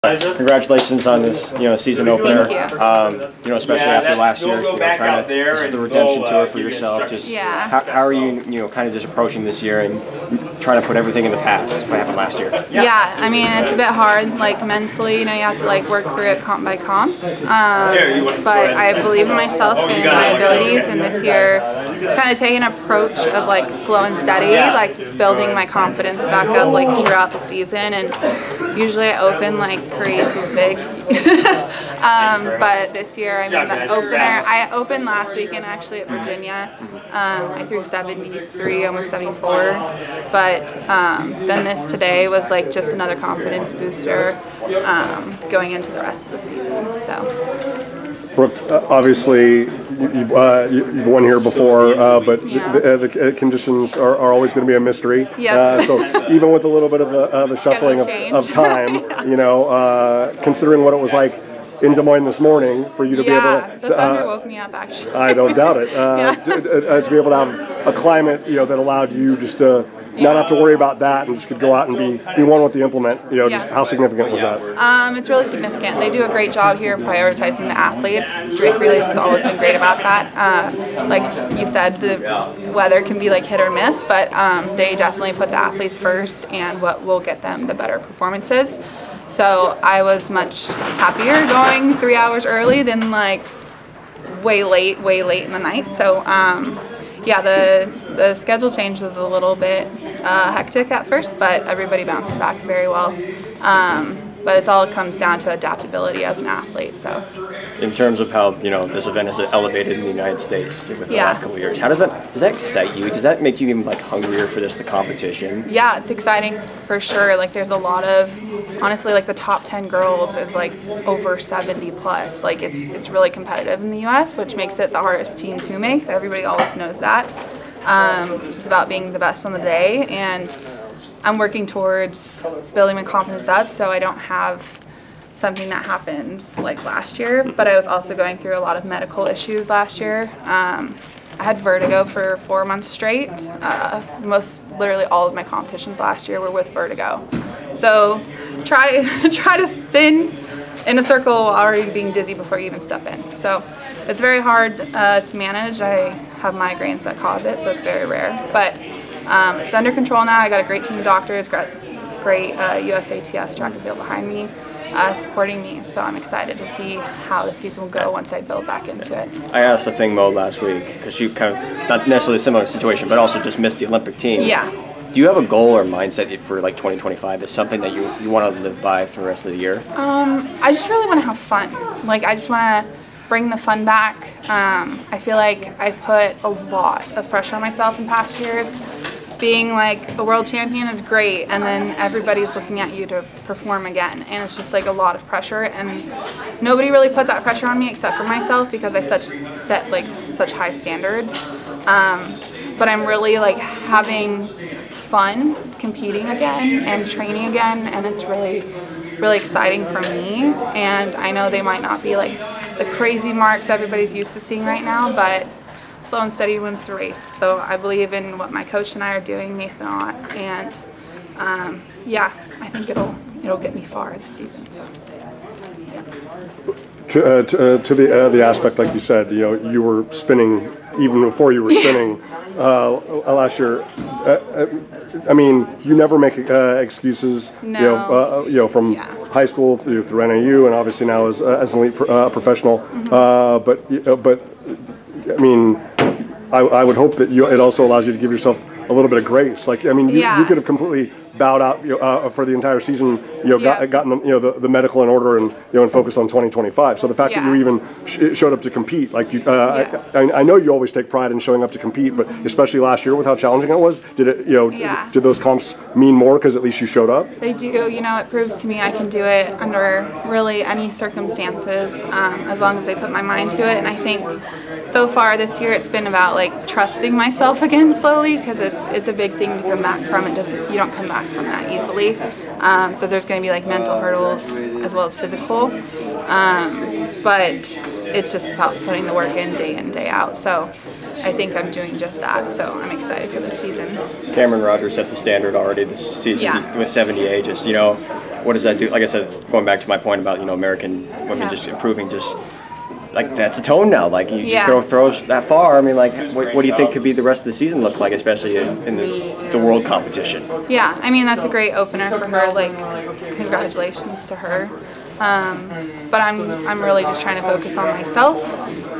Congratulations on this, season opener. Thank you. Especially after last year, this is the redemption tour for yourself. Just how are you, kind of just approaching this year and trying to put everything in the past what happened last year? Yeah, I mean it's a bit hard, like mentally. You have to work through it comp by comp. But I believe in myself and my abilities, and this year, kind of taking an approach of slow and steady, building my confidence back up throughout the season. And usually I open crazy big. But this year, the opener, I opened last weekend actually at Virginia. I threw 73, almost 74. But then this today was just another confidence booster going into the rest of the season. So. Brooke, obviously you've won here before, but the conditions are always going to be a mystery. Yep. So even with a little bit of the shuffling of time, considering what it was like in Des Moines this morning, for you to be able to... the thunder woke me up, actually. I don't doubt it. To be able to have a climate, that allowed you just to not have to worry about that and just could go out and be one with the implement. Just how significant was that? It's really significant. They do a great job here prioritizing the athletes. Drake Relays has always been great about that. Like you said, the weather can be hit or miss, but they definitely put the athletes first and what will get them the better performances. So I was much happier going 3 hours early than way late in the night. So the schedule change was a little bit hectic at first, but everybody bounced back very well. But it all comes down to adaptability as an athlete. So, in terms of how this event has elevated in the United States with the last couple of years, does that excite you? Does that make you even hungrier for the competition? Yeah, it's exciting for sure. There's a lot of, honestly, the top 10 girls is over 70 plus. It's really competitive in the U.S., which makes it the hardest team to make. Everybody always knows that. It's about being the best on the day, and I'm working towards building my confidence up so I don't have something that happens like last year. But I was also going through a lot of medical issues last year. I had vertigo for 4 months straight. Literally all of my competitions last year were with vertigo. So try to spin in a circle while already being dizzy before you even step in. So it's very hard to manage. I have migraines that cause it, so it's very rare. But it's under control now. I got a great team of doctors, got great USATF track and field behind me, supporting me. So I'm excited to see how the season will go once I build back into it. I asked the thing Mo last week because you kind of, not necessarily a similar situation, but also just missed the Olympic team. Yeah. Do you have a goal or mindset for 2025? Is something that you want to live by for the rest of the year? I just really want to have fun. I just want to bring the fun back. I feel like I put a lot of pressure on myself in past years. Being a world champion is great, and then everybody's looking at you to perform again, and it's just a lot of pressure, and nobody really put that pressure on me except for myself because I set such high standards. But I'm really having fun competing again and training again, and it's really exciting for me. And I know they might not be the crazy marks everybody's used to seeing right now, but slow and steady wins the race. So I believe in what my coach and I are doing, Nathan Ott, and I think it'll get me far this season. So yeah. To the aspect, like you said, you were spinning even before you were spinning last year. I mean, you never make excuses. No. From high school through NAU, and obviously now as an elite professional. But I mean, I would hope that it also allows you to give yourself a little bit of grace. You could have completely bowed out for the entire season, gotten the medical in order and focused on 2025. So the fact that you even showed up to compete, I know you always take pride in showing up to compete, but especially last year with how challenging it was, did those comps mean more because at least you showed up? They do. It proves to me I can do it under really any circumstances as long as I put my mind to it. And I think so far this year it's been about trusting myself again slowly, because it's a big thing to come back from. You don't come back from that easily. So there's going to be mental hurdles as well as physical. But it's just about putting the work in, day out. So I think I'm doing just that. So I'm excited for this season. Cameron Rogers set the standard already this season with 78. Just what does that do? Like I said, going back to my point about American women just improving, just like that's a tone now. Like you throw throws that far. I mean, like what do you think could be the rest of the season look like, especially in the world competition? Yeah, I mean that's a great opener for her. Like congratulations to her. But I'm really just trying to focus on myself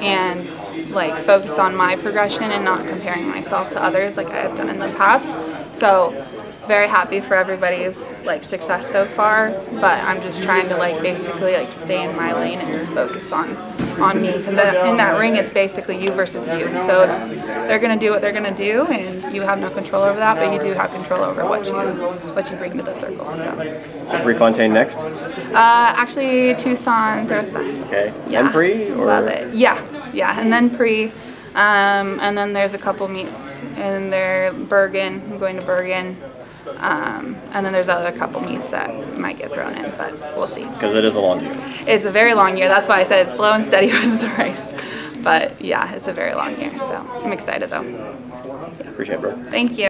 and like focus on my progression and not comparing myself to others like I have done in the past. So very happy for everybody's like success so far, but I'm just trying to like basically like stay in my lane and just focus on me, because in that ring it's basically you versus you. So they're gonna do what they're gonna do, and you have no control over that, but you do have control over what you bring to the circle. So Prefontaine next? Actually Tucson Throws Fest. Okay. Yeah. And pre? Or? Love it. Yeah, and then pre. And then there's a couple meets in there. Bergen. I'm going to Bergen. And then there's other couple meets that might get thrown in, but we'll see. Because it is a long year. It's a very long year. That's why I said it's slow and steady wins the race. But yeah, it's a very long year. So I'm excited though. Appreciate it, bro. Thank you.